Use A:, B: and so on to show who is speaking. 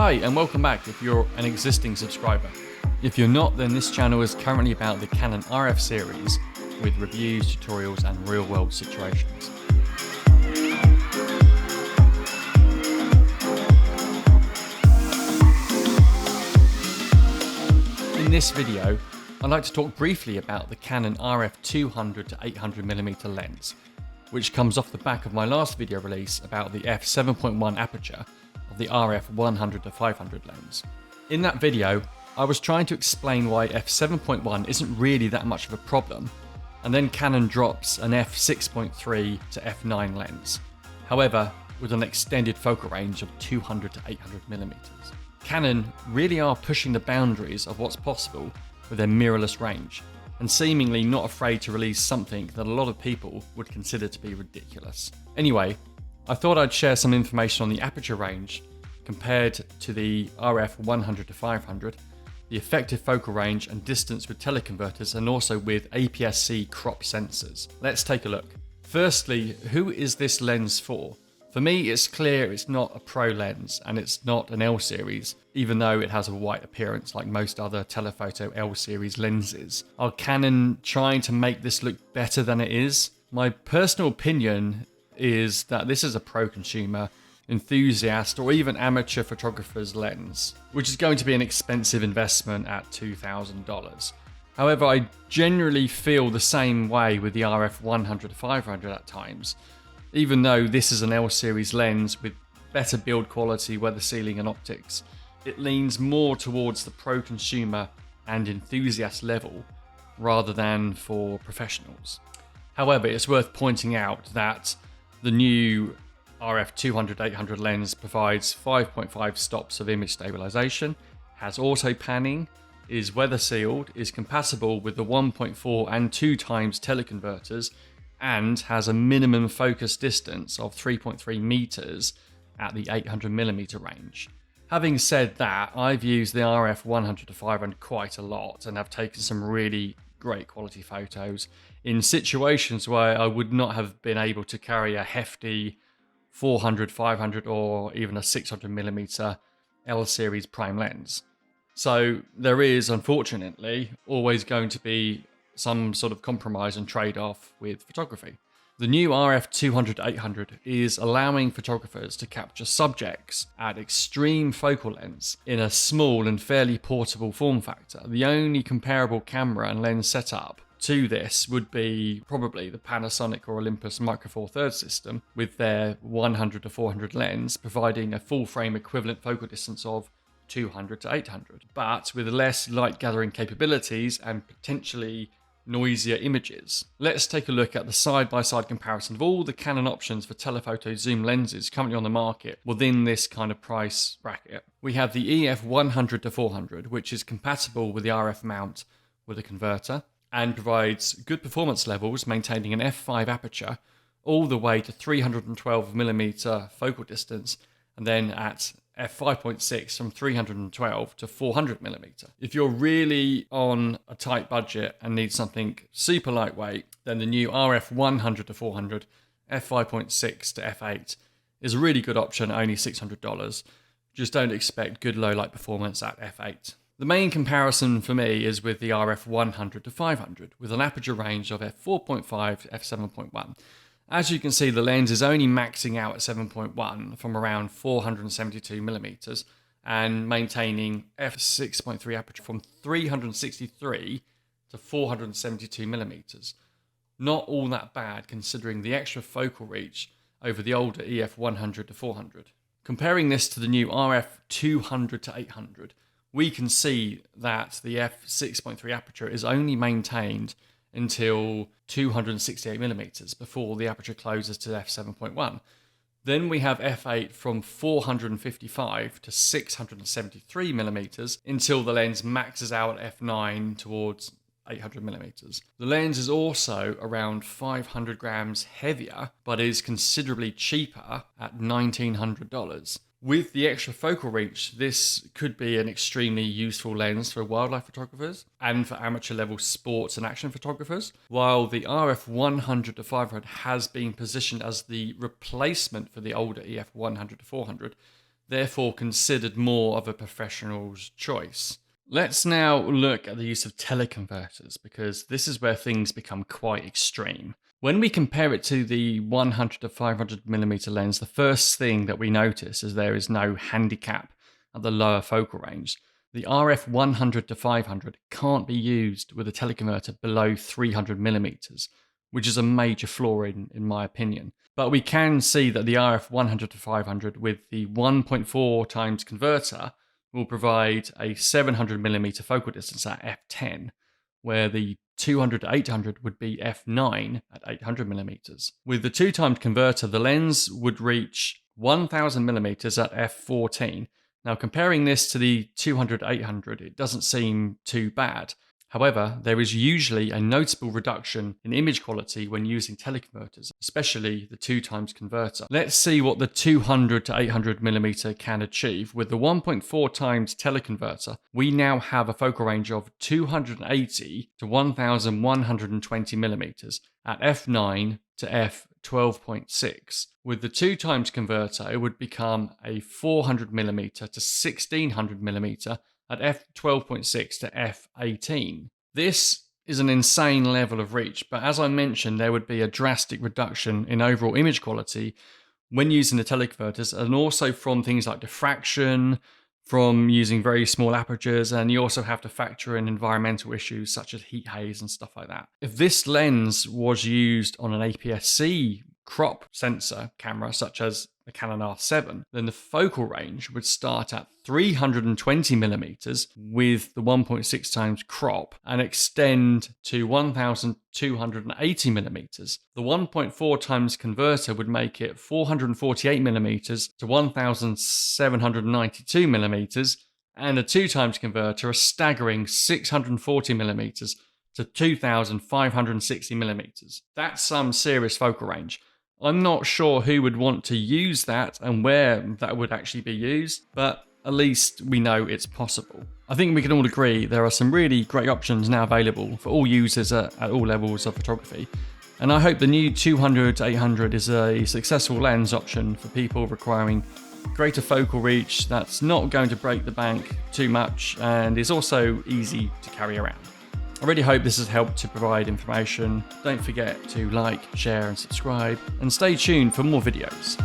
A: Hi and welcome back if you're an existing subscriber. If you're not, then this channel is currently about the Canon RF series with reviews, tutorials and real world situations. In this video, I'd like to talk briefly about the Canon RF200-800mm lens, which comes off the back of my last video release about the f7.1 aperture of the RF100-500 lens. In that video, I was trying to explain why f7.1 isn't really that much of a problem, and then Canon drops an f6.3 to f9 lens. However, with an extended focal range of 200-800mm. Canon really are pushing the boundaries of what's possible with their mirrorless range, and seemingly not afraid to release something that a lot of people would consider to be ridiculous. Anyway, I thought I'd share some information on the aperture range compared to the RF100-500, the effective focal range and distance with teleconverters, and also with APS-C crop sensors. Let's take a look. Firstly, who is this lens for? For me, it's clear it's not a pro lens and it's not an L series, even though it has a white appearance like most other telephoto L series lenses. Are Canon trying to make this look better than it is? My personal opinion is that this is a pro consumer, enthusiast or even amateur photographer's lens, which is going to be an expensive investment at $2,000. However, I generally feel the same way with the RF100-500 at times. Even though this is an L series lens with better build quality, weather sealing and optics, it leans more towards the pro consumer and enthusiast level rather than for professionals. However, it's worth pointing out that the new RF200-800 lens provides 5.5 stops of image stabilization, has auto panning, is weather sealed, is compatible with the 1.4 and 2 times teleconverters, and has a minimum focus distance of 3.3 meters at the 800mm range. Having said that, I've used the RF100-500 quite a lot and have taken some really great quality photos in situations where I would not have been able to carry a hefty 400, 500 or even a 600mm L series prime lens. So there is, unfortunately, always going to be some sort of compromise and trade-off with photography. The new RF200-800 is allowing photographers to capture subjects at extreme focal lengths in a small and fairly portable form factor. The only comparable camera and lens setup to this would be probably the Panasonic or Olympus Micro Four Thirds system with their 100-400 lens, providing a full frame equivalent focal distance of 200-800, but with less light gathering capabilities and potentially noisier images. Let's take a look at the side-by-side comparison of all the Canon options for telephoto zoom lenses currently on the market within this kind of price bracket. We have the EF100-400, which is compatible with the RF mount with a converter and provides good performance levels, maintaining an f5 aperture all the way to 312mm focal distance, and then at f5.6 from 312 to 400mm. If you're really on a tight budget and need something super lightweight, then the new RF100-400 f5.6 to f8 is a really good option at only $600. Just don't expect good low light performance at f8. The main comparison for me is with the RF100-500 with an aperture range of f4.5 to f7.1. As you can see, the lens is only maxing out at 7.1 from around 472mm and maintaining f6.3 aperture from 363 to 472mm. Not all that bad considering the extra focal reach over the older EF100-400. Comparing this to the new RF200-800, we can see that the f6.3 aperture is only maintained until 268mm before the aperture closes to f7.1. Then we have f8 from 455 to 673mm until the lens maxes out at f9 towards 800mm. The lens is also around 500 grams heavier, but is considerably cheaper at $1,900. With the extra focal reach, this could be an extremely useful lens for wildlife photographers and for amateur level sports and action photographers, while the RF100-500 has been positioned as the replacement for the older EF100-400. therefore considered more of a professional's choice. Let's now look at the use of teleconverters, because this is where things become quite extreme. When we compare it to the 100 to 500mm lens, the first thing that we notice is there is no handicap at the lower focal range. The RF100 to 500 can't be used with a teleconverter below 300mm, which is a major flaw in my opinion. But we can see that the RF100 to 500 with the 1.4 times converter will provide a 700mm focal distance at f10, where the 200 to 800 would be f9 at 800mm. With the 2 times converter, the lens would reach 1000mm at f14. Now, comparing this to the 200 to 800, it doesn't seem too bad. However, there is usually a noticeable reduction in image quality when using teleconverters, especially the 2 times converter. Let's see what the 200 to 800mm can achieve. With the 1.4 times teleconverter, we now have a focal range of 280 to 1120mm at f9 to f12.6. With the 2 times converter, it would become a 400mm to 1600mm at f12.6 to f18. This is an insane level of reach, but as I mentioned, there would be a drastic reduction in overall image quality when using the teleconverters, and also from things like diffraction, from using very small apertures, and you also have to factor in environmental issues such as heat haze and stuff like that. If this lens was used on an APS-C crop sensor camera, such as the Canon R7, then the focal range would start at 320mm with the 1.6 times crop and extend to 1280mm. The 1.4 times converter would make it 448mm to 1792mm, and a 2 times converter a staggering 640mm to 2560mm. That's some serious focal range. I'm not sure who would want to use that and where that would actually be used, but at least we know it's possible. I think we can all agree there are some really great options now available for all users at all levels of photography. And I hope the new 200 to 800 is a successful lens option for people requiring greater focal reach that's not going to break the bank too much and is also easy to carry around. I really hope this has helped to provide information. Don't forget to like, share and subscribe, and stay tuned for more videos.